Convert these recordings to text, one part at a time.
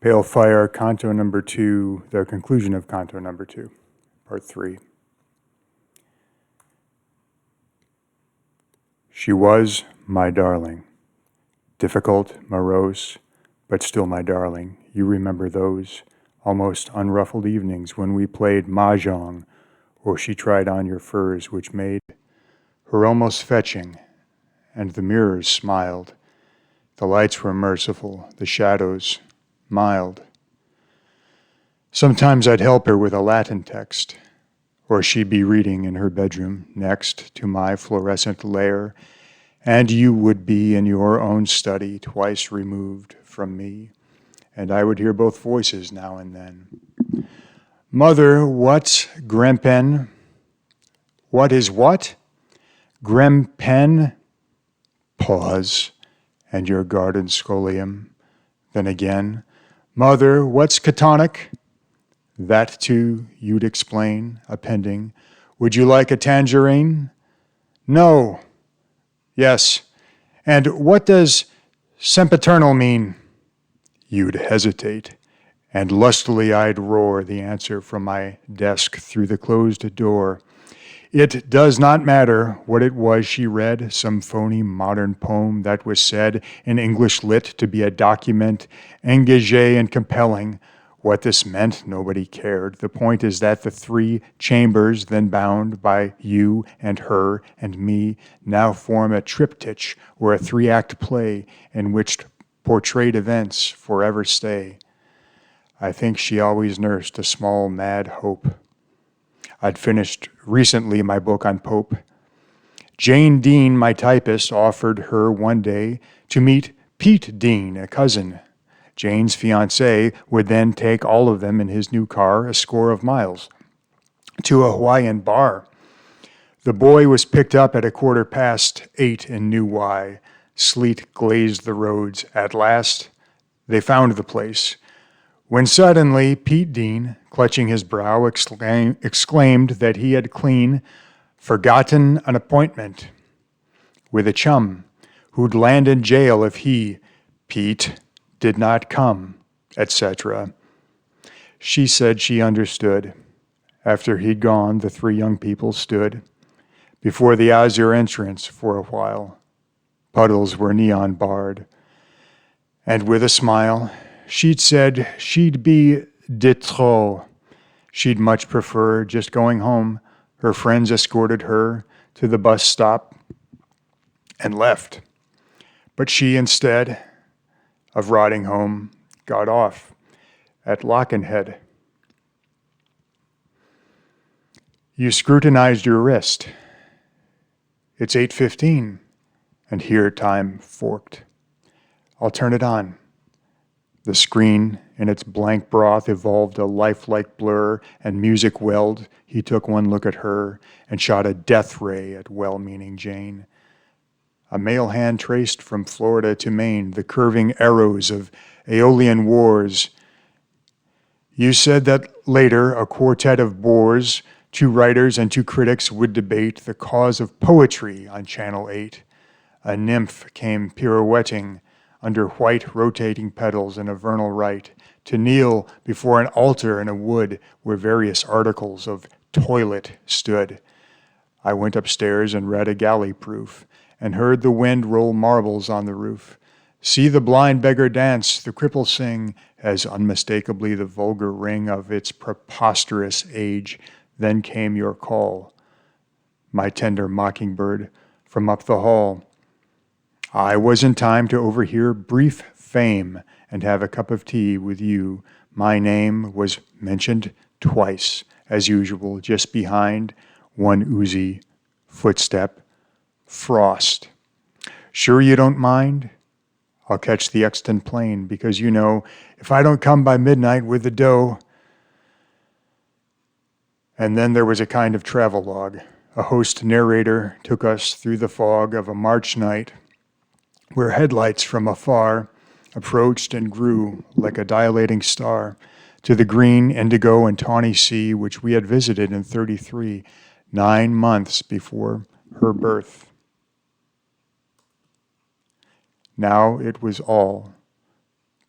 Pale Fire, Canto number 2, the conclusion of Canto number 2, part 3. She was my darling, difficult, morose, but still my darling. You remember those almost unruffled evenings when we played mahjong, or she tried on your furs, which made her almost fetching, and the mirrors smiled. The lights were merciful, the shadows mild. Sometimes I'd help her with a Latin text, or she'd be reading in her bedroom next to my fluorescent lair, and you would be in your own study twice removed from me, and I would hear both voices now and then. Mother, what's Grempen? What is what? Grempen? Pause, and your garden scholium. Then again, Mother, what's catonic? That too you'd explain, appending, would you like a tangerine? No. Yes. And what does sempiternal mean? You'd hesitate, and lustily I'd roar the answer from my desk through the closed door. It does not matter what it was she read, some phony modern poem that was said in English lit to be a document, engagé and compelling. What this meant, nobody cared. The point is that the three chambers, then bound by you and her and me, now form a triptych or a three-act play in which portrayed events forever stay. I think she always nursed a small mad hope. I'd finished recently my book on Pope. Jane Dean, my typist, offered her one day to meet Pete Dean, a cousin. Jane's fiancé would then take all of them in his new car, a score of miles, to a Hawaiian bar. The boy was picked up at 8:15 in New Y. Sleet glazed the roads. At last, they found the place, when suddenly Pete Dean, clutching his brow, exclaimed that he had clean forgotten an appointment with a chum who'd land in jail if he, Pete, did not come, etc. She said she understood. After he'd gone, the three young people stood before the azure entrance for a while. Puddles were neon barred. And with a smile, she'd said she'd be de trop. She'd much prefer just going home. Her friends escorted her to the bus stop and left. But she, instead of riding home, got off at Lockenhead. You scrutinized your wrist. It's 8:15, and here time forked. I'll turn it on. The screen in its blank broth evolved a lifelike blur, and music welled. He took one look at her and shot a death ray at well-meaning Jane. A male hand traced from Florida to Maine the curving arrows of Aeolian wars. You said that later a quartet of bores, 2 writers and 2 critics, would debate the cause of poetry on Channel 8. A nymph came pirouetting under white rotating petals in a vernal rite to kneel before an altar in a wood where various articles of toilet stood. I went upstairs and read a galley proof and heard the wind roll marbles on the roof. See the blind beggar dance, the cripple sing, as unmistakably the vulgar ring of its preposterous age. Then came your call, my tender mockingbird, from up the hall. I was in time to overhear brief fame and have a cup of tea with you. My name was mentioned twice, as usual, just behind one oozy footstep. Frost. Sure you don't mind? I'll catch the Exton plane because, you know, if I don't come by midnight with the dough. And then there was a kind of travelogue. A host narrator took us through the fog of a March night where headlights from afar approached and grew like a dilating star to the green, indigo, and tawny sea which we had visited in 33, 9 months before her birth. Now it was all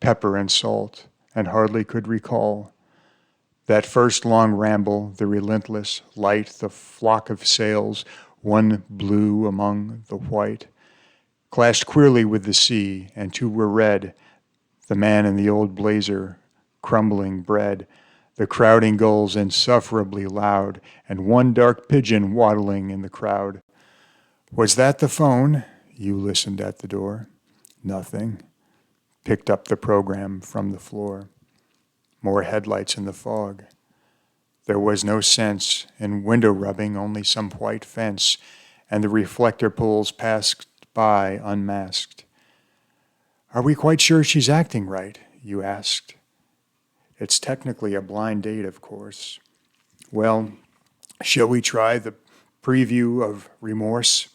pepper and salt and hardly could recall. That first long ramble, the relentless light, the flock of sails, one blue among the white, clashed queerly with the sea, and two were red, the man in the old blazer, crumbling bread, the crowding gulls insufferably loud, and one dark pigeon waddling in the crowd. Was that the phone? You listened at the door. Nothing. Picked up the program from the floor. More headlights in the fog. There was no sense in window rubbing, only some white fence, and the reflector poles passed by unmasked. Are we quite sure she's acting right? You asked. It's technically a blind date, of course. Well, shall we try the preview of remorse?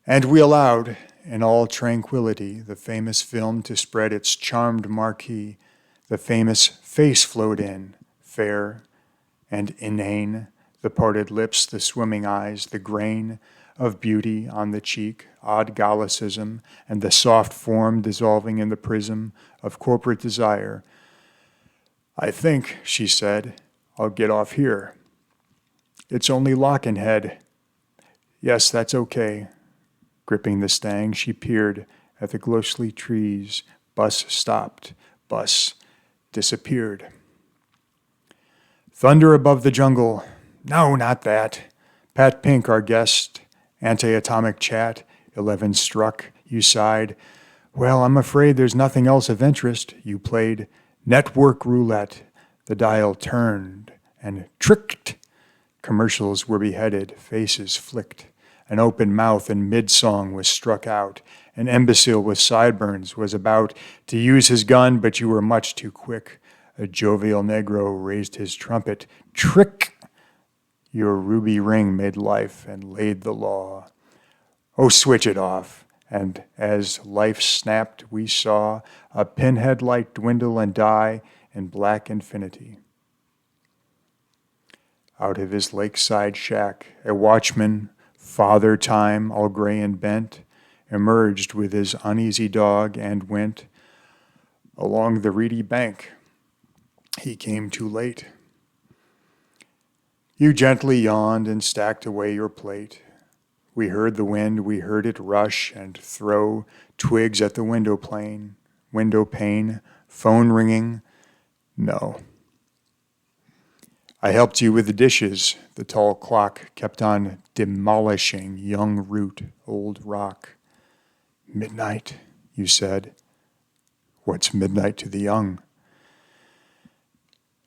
And we allowed, in all tranquility, the famous film to spread its charmed marquee. The famous face flowed in, fair and inane, the parted lips, the swimming eyes, the grain of beauty on the cheek, odd Gallicism, and the soft form dissolving in the prism of corporate desire. I think, she said, I'll get off here. It's only Lockenhead. Yes, that's okay. Gripping the stang, she peered at the ghostly trees. Bus stopped. Bus disappeared. Thunder above the jungle. No, not that. Pat Pink, our guest. Anti-atomic chat. 11 struck. You sighed. Well, I'm afraid there's nothing else of interest. You played network roulette. The dial turned and tricked. Commercials were beheaded. Faces flicked. An open mouth in mid-song was struck out. An imbecile with sideburns was about to use his gun, but you were much too quick. A jovial Negro raised his trumpet. Trick! Your ruby ring made life and laid the law. Oh, switch it off. And as life snapped, we saw a pinhead light dwindle and die in black infinity. Out of his lakeside shack, a watchman, Father Time, all gray and bent, emerged with his uneasy dog and went along the reedy bank. He came too late. You gently yawned and stacked away your plate. We heard the wind, we heard it rush and throw twigs at the window pane, phone ringing. No. I helped you with the dishes. The tall clock kept on demolishing young root, old rock. Midnight, you said. What's midnight to the young?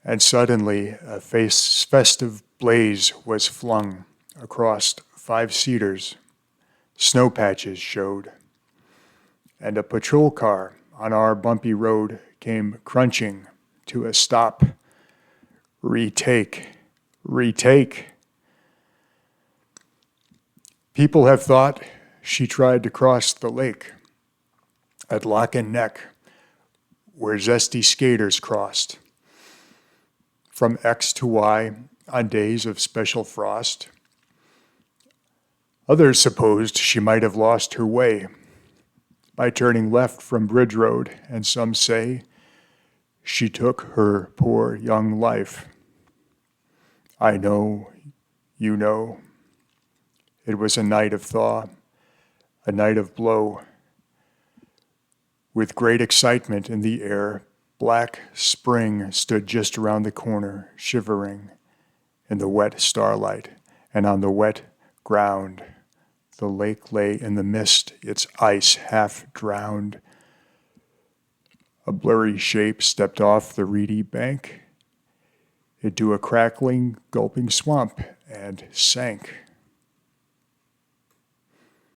And suddenly a festive blaze was flung across 5 cedars. Snow patches showed. And a patrol car on our bumpy road came crunching to a stop. Retake, retake. People have thought she tried to cross the lake at Lock and Neck, where zesty skaters crossed. From X to Y on days of special frost. Others supposed she might have lost her way by turning left from Bridge Road, and some say she took her poor young life. I know, you know, it was a night of thaw, a night of blow. With great excitement in the air, black spring stood just around the corner, shivering in the wet starlight, and on the wet ground, the lake lay in the mist, its ice half drowned. A blurry shape stepped off the reedy bank into a crackling, gulping swamp and sank.